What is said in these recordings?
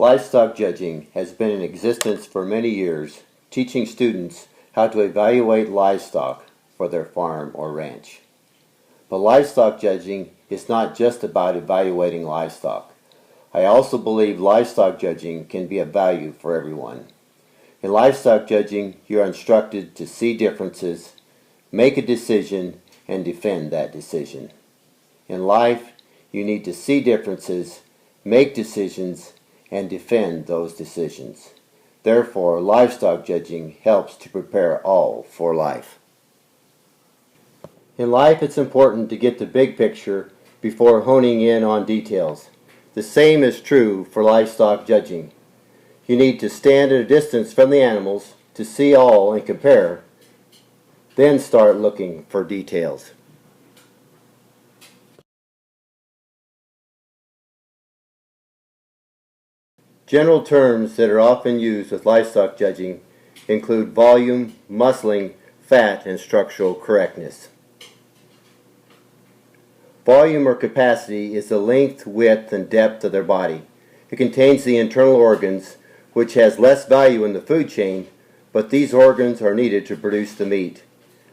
Livestock judging has been in existence for many years, teaching students how to evaluate livestock for their farm or ranch. But livestock judging is not just about evaluating livestock. I also believe livestock judging can be of value for everyone. In livestock judging, you are instructed to see differences, make a decision, and defend that decision. In life, you need to see differences, make decisions, and defend those decisions. Therefore, livestock judging helps to prepare all for life. In life, it's important to get the big picture before honing in on details. The same is true for livestock judging. You need to stand at a distance from the animals to see all and compare, then start looking for details. General terms that are often used with livestock judging include volume, muscling, fat, and structural correctness. Volume or capacity is the length, width, and depth of their body. It contains the internal organs, which has less value in the food chain, but these organs are needed to produce the meat.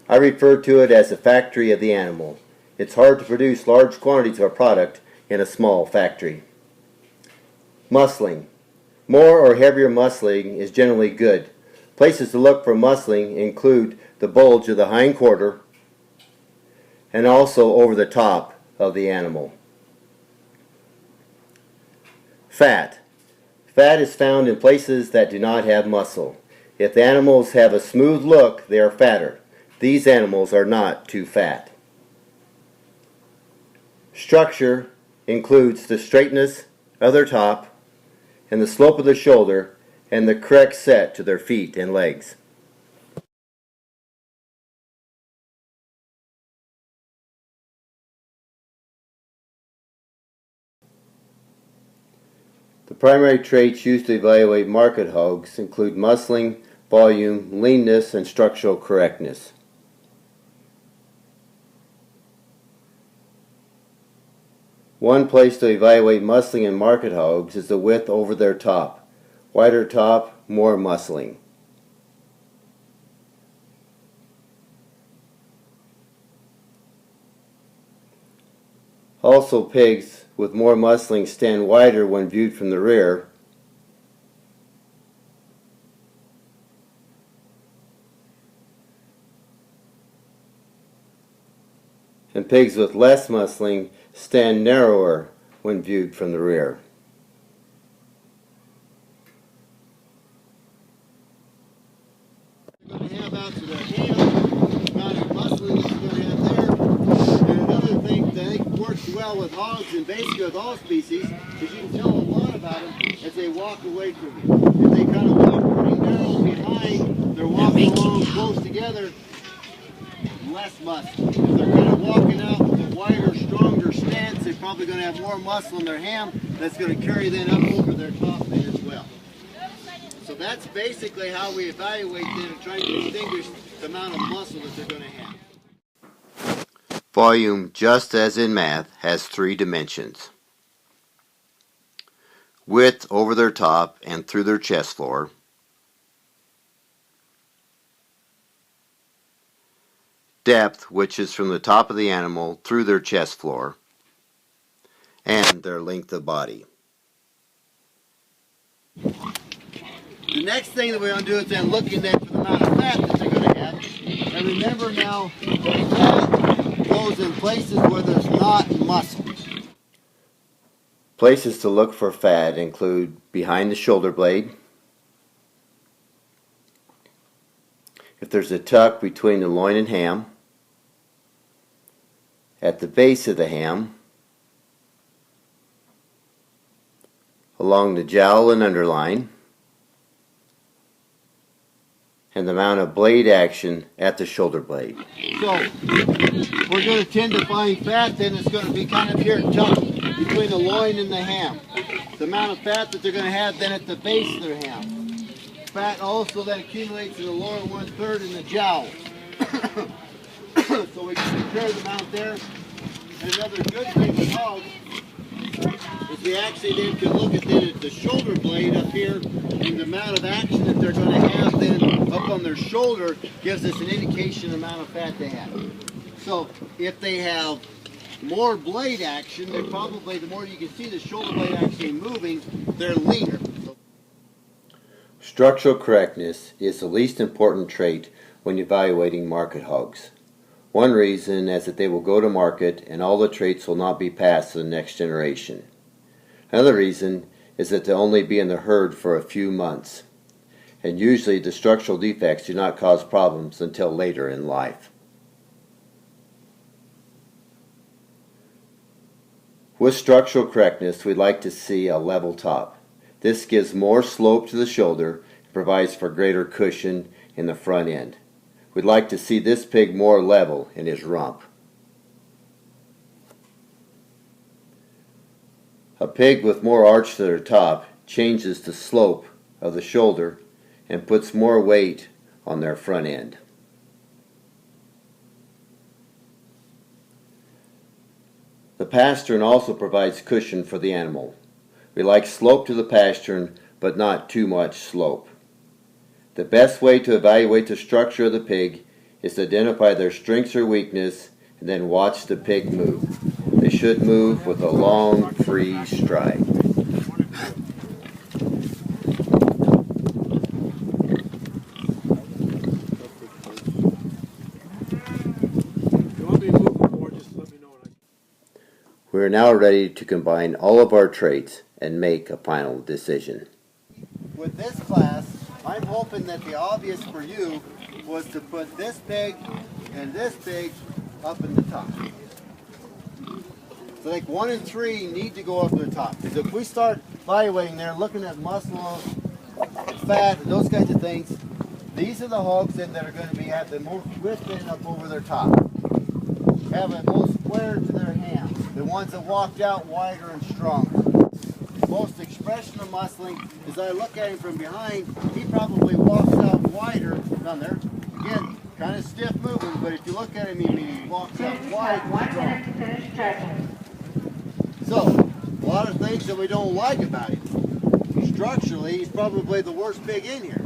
I refer to it as the factory of the animal. It's hard to produce large quantities of a product in a small factory. Muscling. More or heavier muscling is generally good. Places to look for muscling include the bulge of the hind quarter and also over the top of the animal. Fat. Fat is found in places that do not have muscle. If the animals have a smooth look, they are fatter. These animals are not too fat. Structure includes the straightness of their top and the slope of the shoulder and the correct set to their feet and legs. The primary traits used to evaluate market hogs include muscling, volume, leanness, and structural correctness. One place to evaluate muscling in market hogs is the width over their top. Wider top, more muscling. Also, pigs with more muscling stand wider when viewed from the rear, and pigs with less muscling stand narrower when viewed from the rear. Going to have out to the ham, amount of muscling that you're going to have there. And another thing that I think works well with hogs and basically with all species is you can tell a lot about them as they walk away from you. If they kind of walk pretty narrow behind, they're walking along close together, less muscle. If they're kind of walking out with a wider, stronger stance, they're probably going to have more muscle in their ham. That's going to carry then up over their top then as well. So that's basically how we evaluate them and try to distinguish the amount of muscle that they're going to have. Volume, just as in math, has 3 dimensions. Width over their top and through their chest floor. Depth, which is from the top of the animal through their chest floor. And their length of body. The next thing that we're going to do is then looking then for the amount of fat that they're going to have. And remember now, fat goes in places where there's not muscle. Places to look for fat include behind the shoulder blade, if there's a tuck between the loin and ham, at the base of the ham, along the jowl and underline, and the amount of blade action at the shoulder blade. So, we're going to tend to find fat, then it's going to be kind of here tucked between the loin and the ham. The amount of fat that they're going to have then at the base of their ham. Fat also then accumulates in the lower 1/3 in the jowl. So we can compare the amount there. And another good thing with hogs is hogs, we actually then can look at the shoulder blade up here, and the amount of action that they're going to have then up on their shoulder gives us an indication of the amount of fat they have. So if they have more blade action, they're probably, the more you can see the shoulder blade actually moving, they're leaner. Structural correctness is the least important trait when evaluating market hogs. One reason is that they will go to market and all the traits will not be passed to the next generation. Another reason is that they'll only be in the herd for a few months, and usually the structural defects do not cause problems until later in life. With structural correctness, we'd like to see a level top. This gives more slope to the shoulder and provides for greater cushion in the front end. We'd like to see this pig more level in his rump. A pig with more arch to their top changes the slope of the shoulder and puts more weight on their front end. The pastern also provides cushion for the animal. We like slope to the pastern, but not too much slope. The best way to evaluate the structure of the pig is to identify their strengths or weakness and then watch the pig move. They should move with a long, free stride. We are now ready to combine all of our traits and make a final decision. With this class, I'm hoping that the obvious for you was to put this pig and this pig up in the top. So like 1 and 3 need to go up to the top. Because if we start evaluating there, looking at muscle, fat, and those kinds of things, these are the hogs then that are going to have the most width in up over their top. Have it most square to their hands. The ones that walked out wider and stronger. Most expression of muscling, as I look at him from behind, he probably walks out wider down there. Again, kind of stiff moving, but if you look at him, he walks out wide and strong. So, a lot of things that we don't like about him. Structurally, he's probably the worst pig in here.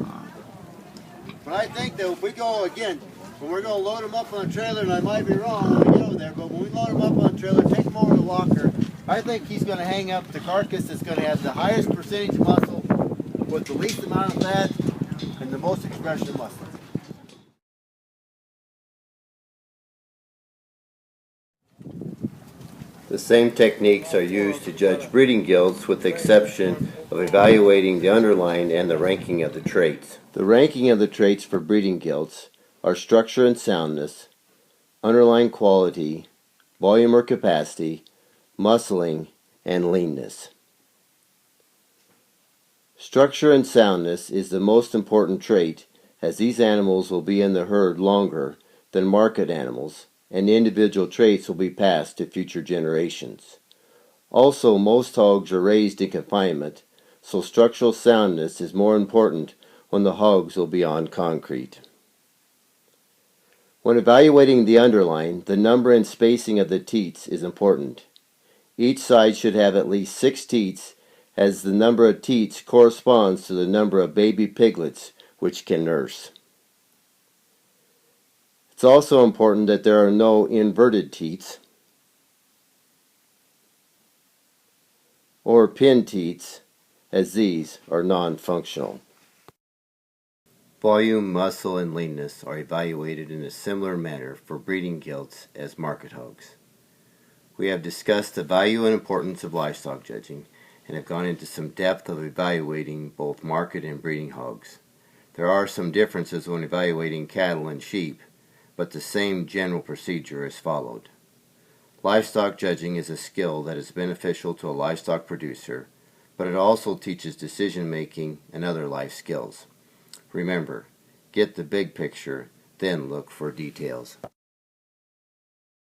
But I think that if we go, again, when we're going to load him up on a trailer, and I might be wrong when we get over there, but when we load him up on a trailer, take him over to the locker, I think he's going to hang up the carcass that's going to have the highest percentage muscle with the least amount of fat and the most expression of muscle. The same techniques are used to judge breeding gilts with the exception of evaluating the underline and the ranking of the traits. The ranking of the traits for breeding gilts are structure and soundness, underlying quality, volume or capacity, muscling, and leanness. Structure and soundness is the most important trait, as these animals will be in the herd longer than market animals, and individual traits will be passed to future generations. Also, most hogs are raised in confinement, so structural soundness is more important when the hogs will be on concrete. When evaluating the underline, the number and spacing of the teats is important. Each side should have at least 6 teats, as the number of teats corresponds to the number of baby piglets which can nurse. It's also important that there are no inverted teats or pin teats, as these are non-functional. Volume, muscle, and leanness are evaluated in a similar manner for breeding gilts as market hogs. We have discussed the value and importance of livestock judging and have gone into some depth of evaluating both market and breeding hogs. There are some differences when evaluating cattle and sheep, but the same general procedure is followed. Livestock judging is a skill that is beneficial to a livestock producer, but it also teaches decision making and other life skills. Remember, get the big picture, then look for details.